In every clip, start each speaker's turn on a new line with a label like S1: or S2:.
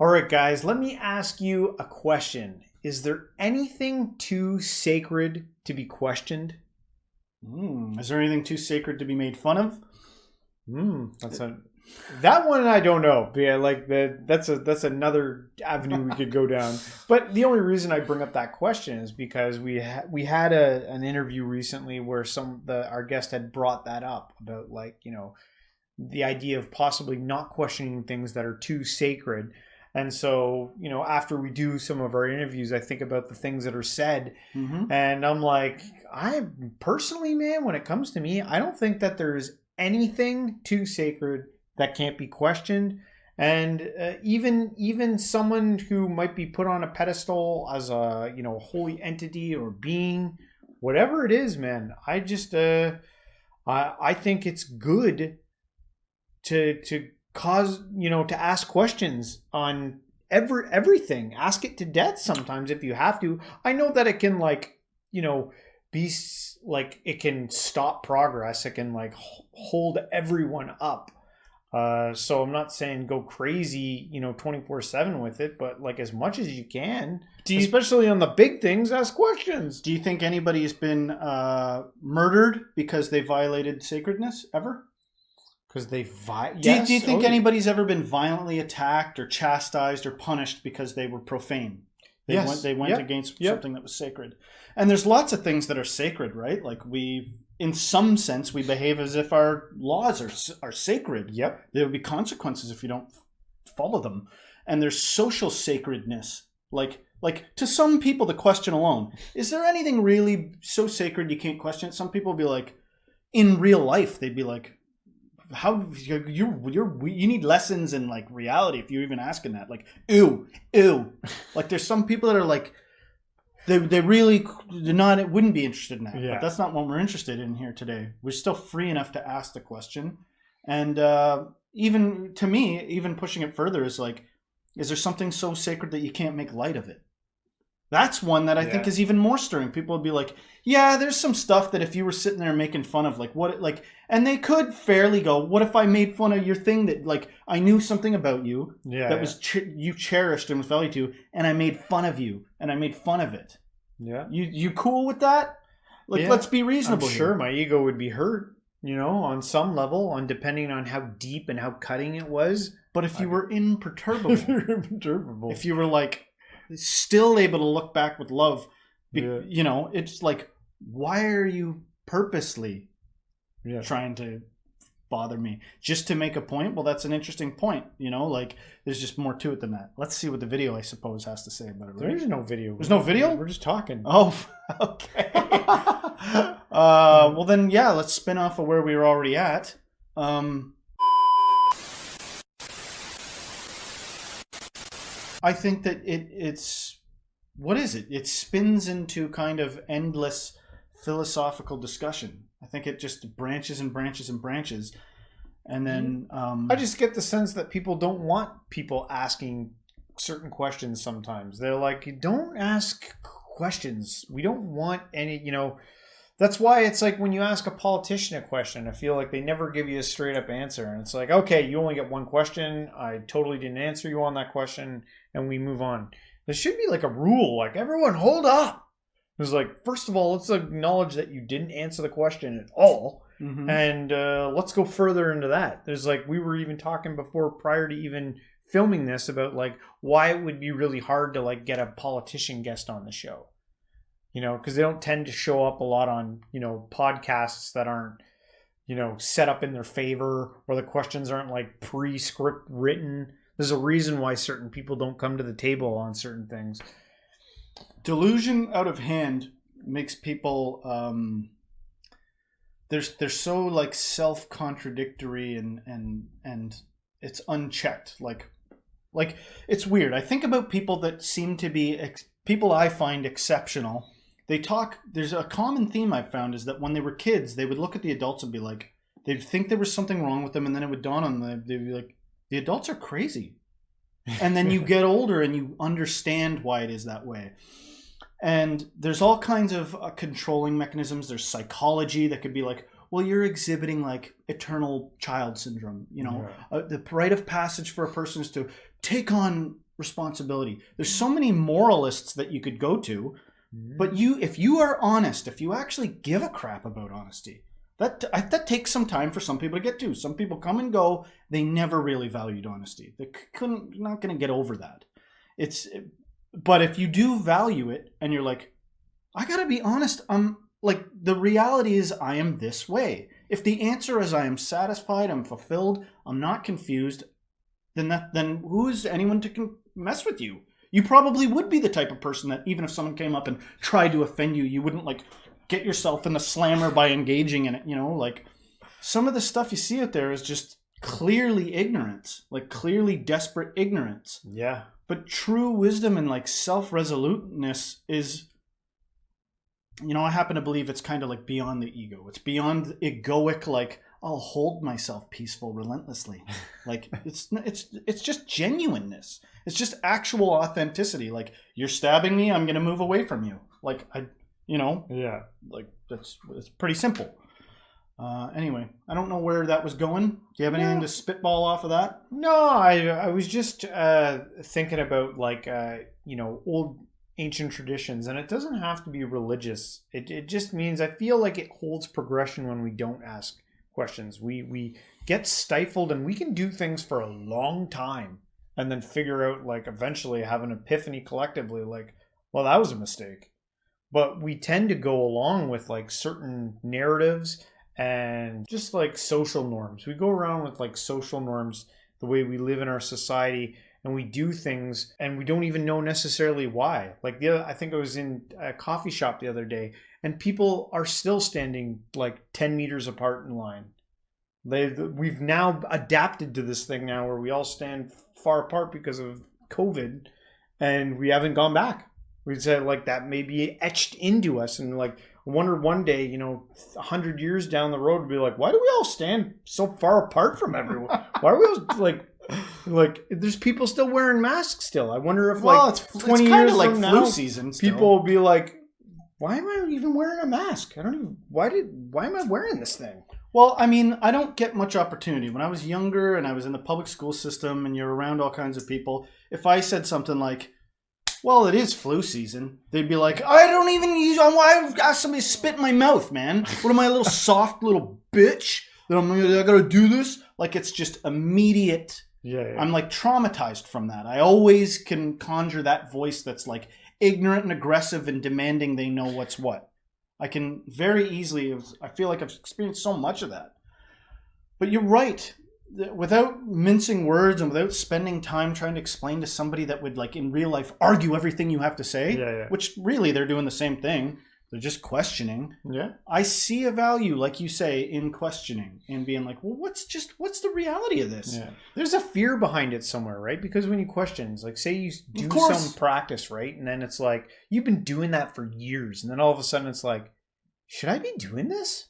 S1: All right, guys, let me ask you a question. Is there anything too sacred to be questioned?
S2: Is there anything too sacred to be made fun of?
S1: That one I don't know. Yeah, like that's another avenue we could go down. But the only reason I bring up that question is because we had an interview recently where our guest had brought that up about, like, you know, the idea of possibly not questioning things that are too sacred. And so, you know, after we do some of our interviews, I think about the things that are said. And I'm like, I personally, man, when it comes to me, I don't think that there's anything too sacred that can't be questioned. And even someone who might be put on a pedestal as a, you know, holy entity or being, whatever it is, man, I just I think it's good to cause, you know, to ask questions on everything. Ask it to death sometimes if you have to. I know that it can, like, you know, be like, it can stop progress. It can, like, hold everyone up. So I'm not saying go crazy, you know, 24/7 with it, but, like, as much as you can, especially on the big things, ask questions.
S2: Do you think anybody's been murdered because they violated sacredness ever?
S1: Because they
S2: yes. Do you think anybody's ever been violently attacked or chastised or punished because they were profane? They went against something that was sacred. And there's lots of things that are sacred, right? Like, in some sense, we behave as if our laws are sacred.
S1: Yep.
S2: There would be consequences if you don't follow them. And there's social sacredness. Like to some people, the question alone, is there anything really so sacred you can't question it? Some people will be like, in real life, they'd be like, how you need lessons in, like, reality if you're even asking that. Like, ew. Like, there's some people that are like, they really wouldn't be interested in that.
S1: Yeah.
S2: But that's not what we're interested in here today. We're still free enough to ask the question. And even to me, even pushing it further is like, is there something so sacred that you can't make light of it? That's one that I think is even more stirring. People would be like, yeah, there's some stuff that if you were sitting there making fun of, like, what, like, and they could fairly go, what if I made fun of your thing that, like, I knew something about you that was you cherished and was valued to, and I made fun of you and I made fun of it.
S1: Yeah.
S2: You cool with that? Like, let's be reasonable.
S1: I'm sure my ego would be hurt, you know, on some level, depending on how deep and how cutting it was.
S2: But if you were imperturbable, if you were, like, still able to look back with love, you know, it's like, why are you purposely trying to bother me just to make a point? Well, that's an interesting point, you know, like, there's just more to it than that. Let's see what the video, I suppose, has to say about it. Right?
S1: There's no video.
S2: There's no video?
S1: We're just talking.
S2: Oh, okay. Well then, let's spin off of where we were already at. I think that it's what is it? It spins into kind of endless philosophical discussion. I think it just branches and branches and branches. And then
S1: I just get the sense that people don't want people asking certain questions sometimes. They're like, don't ask questions. We don't want any, you know. That's why it's like when you ask a politician a question, I feel like they never give you a straight up answer. And it's like, okay, you only get one question. I totally didn't answer you on that question. And we move on. There should be like a rule, like, everyone hold up. It's like, first of all, let's acknowledge that you didn't answer the question at all. Mm-hmm. And let's go further into that. There's, like, we were even talking before, prior to even filming this, about, like, why it would be really hard to, like, get a politician guest on the show. You know, because they don't tend to show up a lot on, you know, podcasts that aren't, you know, set up in their favor, or the questions aren't, like, pre-script written. There's a reason why certain people don't come to the table on certain things.
S2: Delusion out of hand makes people they're so, like, self-contradictory and it's unchecked. Like it's weird. I think about people that seem to be people I find exceptional. They talk. There's a common theme I've found is that when they were kids, they would look at the adults and be like, they'd think there was something wrong with them, and then it would dawn on them. They'd be like, the adults are crazy. And then you get older and you understand why it is that way. And there's all kinds of controlling mechanisms. There's psychology that could be like, well, you're exhibiting, like, eternal child syndrome. You know, the rite of passage for a person is to take on responsibility. There's so many moralists that you could go to, but if you are honest, if you actually give a crap about honesty, that takes some time for some people to get to. Some people come and go. They never really valued honesty. Not going to get over that. But if you do value it and you're like, I got to be honest, like the reality is I am this way. If the answer is I am satisfied, I'm fulfilled, I'm not confused, then who is anyone to mess with you? You probably would be the type of person that even if someone came up and tried to offend you, you wouldn't like get yourself in the slammer by engaging in it. You know, like some of the stuff you see out there is just clearly ignorance, like clearly desperate ignorance.
S1: Yeah.
S2: But true wisdom and like self-resoluteness is, you know, I happen to believe it's kind of like beyond the ego. It's beyond egoic, like I'll hold myself peaceful relentlessly. Like it's just genuineness. It's just actual authenticity. Like you're stabbing me, I'm going to move away from you. Like
S1: yeah,
S2: like it's pretty simple. Anyway, I don't know where that was going. Do you have anything to spitball off of that?
S1: No, I was just thinking about like old ancient traditions, and it doesn't have to be religious. It just means I feel like it holds progression when we don't ask questions. We get stifled, and we can do things for a long time and then figure out, like, eventually have an epiphany collectively, like, well, that was a mistake. But we tend to go along with like certain narratives and just like social norms. We go around with like social norms, the way we live in our society, and we do things and we don't even know necessarily why. Like I think I was in a coffee shop the other day, and people are still standing like 10 meters apart in line. We've now adapted to this thing now where we all stand far apart because of COVID, and we haven't gone back. We said like that may be etched into us, and like I wonder one day, 100 years down the road, we'll be like, why do we all stand so far apart from everyone? Why are we all like there's people still wearing masks still? I wonder if it's 20 years
S2: like
S1: from
S2: flu
S1: now,
S2: season still.
S1: People will be like, why am I even wearing a mask? Why am I wearing this thing?
S2: Well, I mean, I don't get much opportunity. When I was younger and I was in the public school system and you're around all kinds of people, if I said something like, well, it is flu season, they'd be like, I don't even I asked somebody to spit in my mouth, man. What am I, a little soft little bitch? That I gotta do this? Like, it's just immediate.
S1: Yeah.
S2: I'm like traumatized from that. I always can conjure that voice that's like ignorant and aggressive and demanding they know what's what. I can very easily, I feel like I've experienced so much of that. But you're right. Without mincing words and without spending time trying to explain to somebody that would, like, in real life argue everything you have to say, which really they're doing the same thing. They're just questioning.
S1: Yeah.
S2: I see a value, like you say, in questioning and being like, well, what's the reality of this?
S1: Yeah. There's a fear behind it somewhere, right? Because when you question, like, say you do some practice, right? And then it's like, you've been doing that for years. And then all of a sudden it's like, should I be doing this?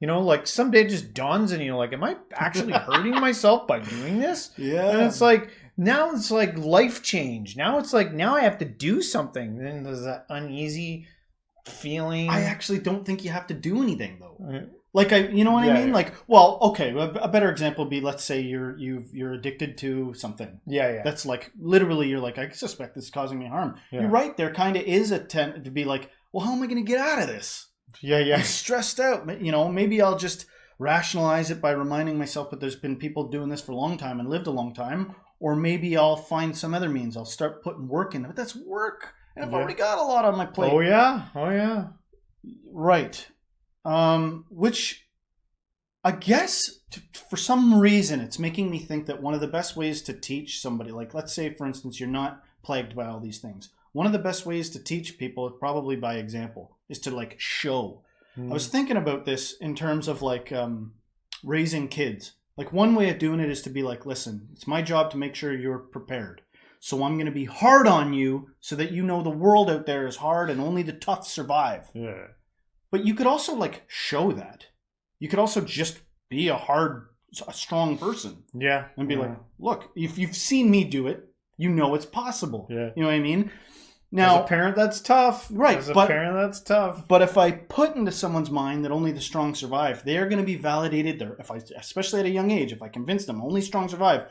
S1: Like someday it just dawns on you, like, am I actually hurting myself by doing this?
S2: Yeah.
S1: And it's like, now it's like life change. Now it's like, now I have to do something. Then there's that uneasy feeling.
S2: I actually don't think you have to do anything though. Like, you know what I mean?
S1: Yeah.
S2: Like, well, okay, a better example would be, let's say you're addicted to something.
S1: Yeah.
S2: That's like, literally, you're like, I suspect this is causing me harm.
S1: Yeah.
S2: You're right. There kind of is a tendency to be like, well, how am I going to get out of this?
S1: Yeah.
S2: I'm stressed out. Maybe I'll just rationalize it by reminding myself that there's been people doing this for a long time and lived a long time. Or maybe I'll find some other means. I'll start putting work in it. But that's work. And I've already got a lot on my plate.
S1: Oh, yeah.
S2: Right. Which I guess for some reason it's making me think that one of the best ways to teach somebody, like, let's say, for instance, you're not plagued by all these things. One of the best ways to teach people, probably by example, is to, like, show. I was thinking about this in terms of, like, raising kids. Like, one way of doing it is to be like, listen, it's my job to make sure you're prepared. So I'm going to be hard on you so that you know the world out there is hard and only the tough survive.
S1: Yeah.
S2: But you could also, like, show that. You could also just be a strong person.
S1: Yeah.
S2: And be like, look, if you've seen me do it, you know it's possible.
S1: Yeah.
S2: You know what I mean? Now,
S1: as a parent, that's tough.
S2: Right.
S1: As a parent, that's tough.
S2: But if I put into someone's mind that only the strong survive, they're going to be validated. Especially at a young age, if I convince them only strong survive,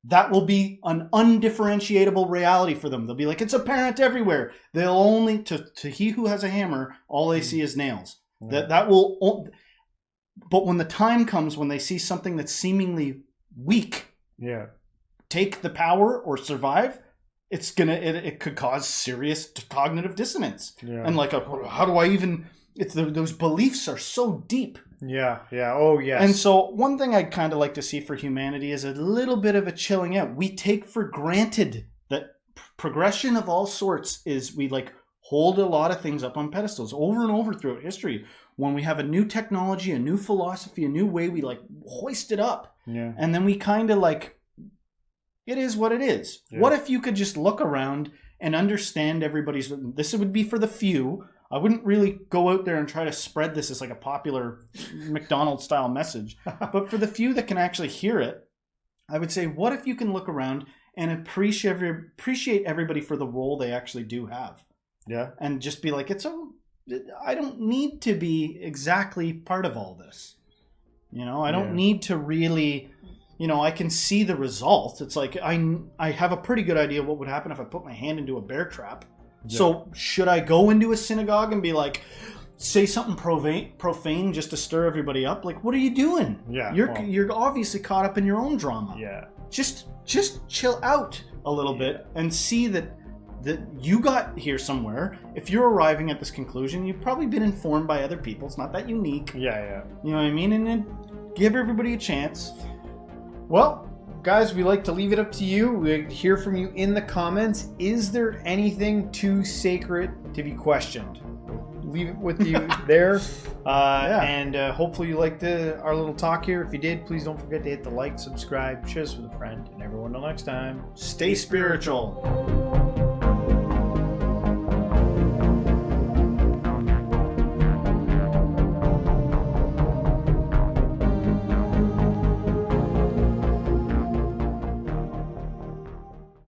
S2: that will be an undifferentiatable reality for them. They'll be like, it's apparent everywhere. They'll only, to he who has a hammer, all they see is nails.
S1: Yeah.
S2: That will, but when the time comes when they see something that's seemingly weak,
S1: Yeah.
S2: take the power or survive, it could cause serious cognitive dissonance.
S1: Yeah.
S2: And like, how do I even, those beliefs are so deep.
S1: Yeah. Yeah. Oh, yes.
S2: And so one thing I'd kind of like to see for humanity is a little bit of a chilling out. We take for granted that progression of all sorts is, we like hold a lot of things up on pedestals over and over throughout history. When we have a new technology, a new philosophy, a new way, we like hoist it up.
S1: Yeah.
S2: And then we kind of like, it is what it is.
S1: Yeah.
S2: What if you could just look around and understand everybody's, this would be for the few. I wouldn't really go out there and try to spread this as like a popular McDonald's style message. But for the few that can actually hear it, I would say, what if you can look around and appreciate everybody for the role they actually do have?
S1: Yeah.
S2: And just be like, I don't need to be exactly part of all this. You know, I don't need to really, you know, I can see the result. It's like, I have a pretty good idea what would happen if I put my hand into a bear trap. Yeah. So should I go into a synagogue and be like, say something profane just to stir everybody up? Like, what are you doing?
S1: Yeah.
S2: You're obviously caught up in your own drama.
S1: Yeah.
S2: Just chill out a little bit and see that you got here somewhere. If you're arriving at this conclusion, you've probably been informed by other people. It's not that unique.
S1: Yeah, yeah.
S2: You know what I mean? And then give everybody a chance.
S1: Well, guys, we like to leave it up to you. We hear from you in the comments. Is there anything too sacred to be questioned? Leave it with you there. And hopefully you liked our little talk here. If you did, please don't forget to hit the like, subscribe, share this with a friend, and everyone until next time.
S2: Stay spiritual.